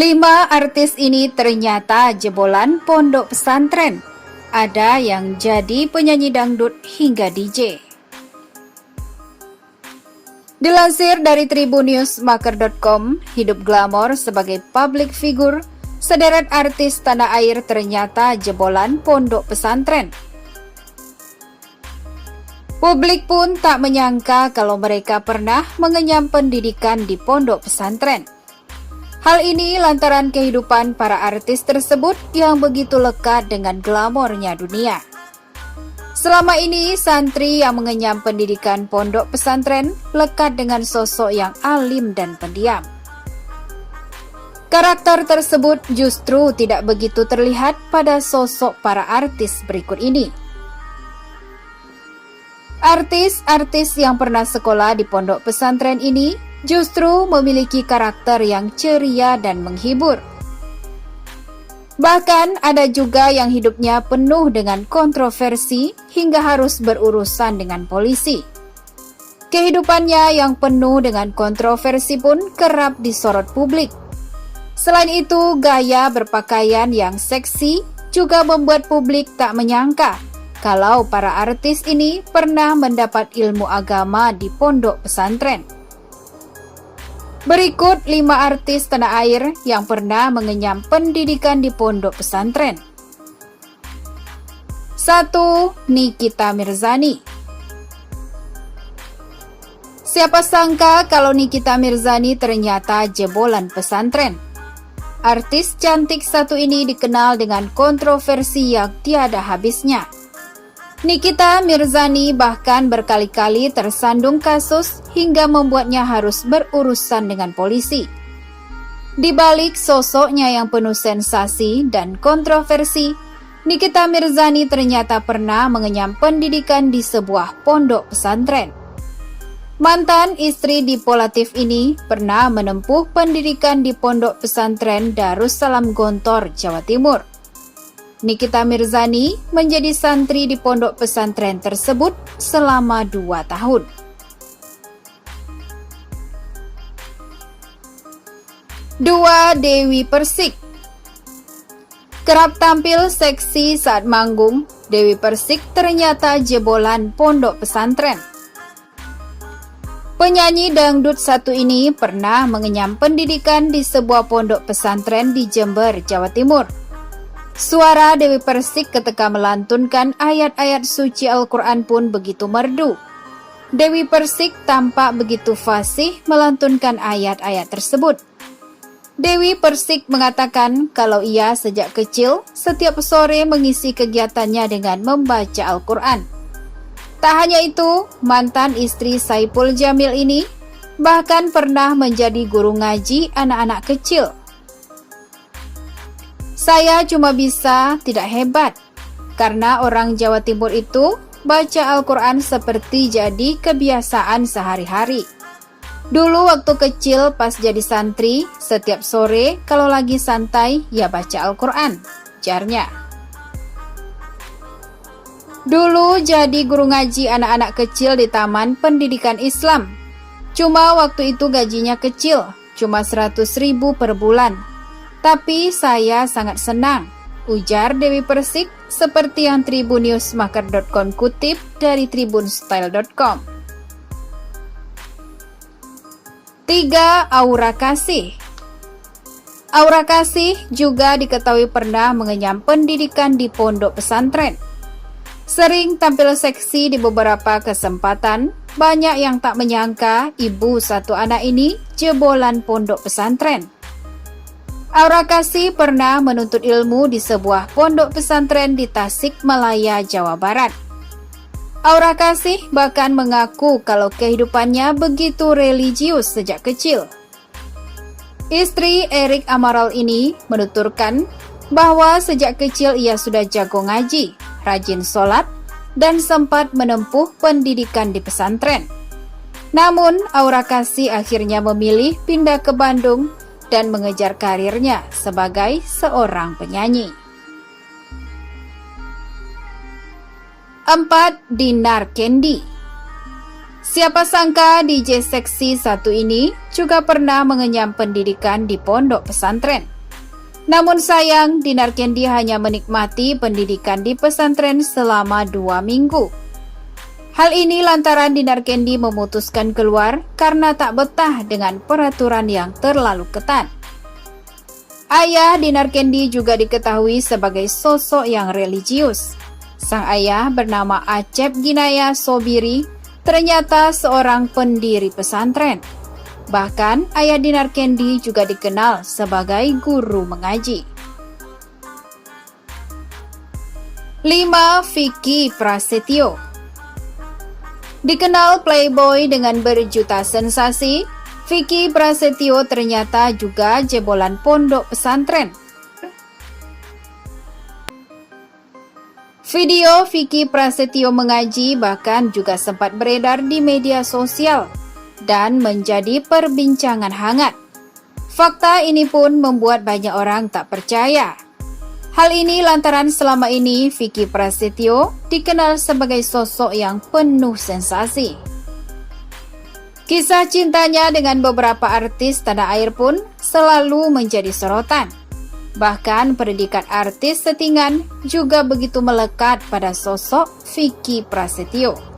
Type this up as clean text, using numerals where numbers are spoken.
5 artis ini ternyata jebolan pondok pesantren. Ada yang jadi penyanyi dangdut hingga DJ. Dilansir dari tribunnewsmaker.com, hidup glamor sebagai public figure, sederet artis tanah air ternyata jebolan pondok pesantren. Publik pun tak menyangka kalau mereka pernah mengenyam pendidikan di pondok pesantren. Hal ini lantaran kehidupan para artis tersebut yang begitu lekat dengan glamornya dunia. Selama ini, santri yang mengenyam pendidikan pondok pesantren lekat dengan sosok yang alim dan pendiam. Karakter tersebut justru tidak begitu terlihat pada sosok para artis berikut ini. Artis-artis yang pernah sekolah di pondok pesantren ini justru memiliki karakter yang ceria dan menghibur. Bahkan ada juga yang hidupnya penuh dengan kontroversi hingga harus berurusan dengan polisi. Kehidupannya yang penuh dengan kontroversi pun kerap disorot publik. Selain itu, gaya berpakaian yang seksi juga membuat publik tak menyangka kalau para artis ini pernah mendapat ilmu agama di pondok pesantren. Berikut 5 artis tanah air yang pernah mengenyam pendidikan di pondok pesantren. 1. Nikita Mirzani. Siapa sangka kalau Nikita Mirzani ternyata jebolan pesantren. Artis cantik satu ini dikenal dengan kontroversi yang tiada habisnya. Nikita Mirzani bahkan berkali-kali tersandung kasus hingga membuatnya harus berurusan dengan polisi. Di balik sosoknya yang penuh sensasi dan kontroversi, Nikita Mirzani ternyata pernah mengenyam pendidikan di sebuah pondok pesantren. Mantan istri Dipo Latif ini pernah menempuh pendidikan di pondok pesantren Darussalam Gontor, Jawa Timur. Nikita Mirzani menjadi santri di pondok pesantren tersebut selama 2 tahun. 2. Dewi Persik. Kerap tampil seksi saat manggung, Dewi Persik ternyata jebolan pondok pesantren. Penyanyi dangdut satu ini pernah mengenyam pendidikan di sebuah pondok pesantren di Jember, Jawa Timur. Suara Dewi Persik ketika melantunkan ayat-ayat suci Al-Quran pun begitu merdu. Dewi Persik tampak begitu fasih melantunkan ayat-ayat tersebut. Dewi Persik mengatakan kalau ia sejak kecil setiap sore mengisi kegiatannya dengan membaca Al-Quran. Tak hanya itu, mantan istri Saipul Jamil ini bahkan pernah menjadi guru ngaji anak-anak kecil. Saya cuma bisa tidak hebat, karena orang Jawa Timur itu baca Al-Quran seperti jadi kebiasaan sehari-hari. Dulu waktu kecil pas jadi santri, setiap sore kalau lagi santai ya baca Al-Quran, ujarnya. Dulu jadi guru ngaji anak-anak kecil di Taman Pendidikan Islam. Cuma waktu itu gajinya kecil, cuma 100.000 per bulan. Tapi saya sangat senang, ujar Dewi Persik seperti yang tribunnewsmaker.com kutip dari tribunstyle.com. 3. Aura Kasih. Aura Kasih juga diketahui pernah mengenyam pendidikan di pondok pesantren. Sering tampil seksi di beberapa kesempatan, banyak yang tak menyangka ibu satu anak ini jebolan pondok pesantren. Aura Kasih pernah menuntut ilmu di sebuah pondok pesantren di Tasikmalaya, Jawa Barat. Aura Kasih bahkan mengaku kalau kehidupannya begitu religius sejak kecil. Istri Erik Amaral ini menuturkan bahwa sejak kecil ia sudah jago ngaji, rajin sholat, dan sempat menempuh pendidikan di pesantren. Namun, Aura Kasih akhirnya memilih pindah ke Bandung dan mengejar karirnya sebagai seorang penyanyi. 4. Dinar Candy. Siapa sangka DJ seksi satu ini juga pernah mengenyam pendidikan di pondok pesantren. Namun sayang, Dinar Kendi hanya menikmati pendidikan di pesantren selama 2 minggu. Hal ini lantaran Dinar Kendi memutuskan keluar karena tak betah dengan peraturan yang terlalu ketat. Ayah Dinar Kendi juga diketahui sebagai sosok yang religius. Sang ayah bernama Acep Ginaya Sobiri ternyata seorang pendiri pesantren. Bahkan ayah Dinar Kendi juga dikenal sebagai guru mengaji. 5. Vicky Prasetyo. Dikenal playboy dengan berjuta sensasi, Vicky Prasetyo ternyata juga jebolan pondok pesantren. Video Vicky Prasetyo mengaji bahkan juga sempat beredar di media sosial dan menjadi perbincangan hangat. Fakta ini pun membuat banyak orang tak percaya. Hal ini lantaran selama ini Vicky Prasetyo dikenal sebagai sosok yang penuh sensasi. Kisah cintanya dengan beberapa artis tanah air pun selalu menjadi sorotan. Bahkan predikat artis settingan juga begitu melekat pada sosok Vicky Prasetyo.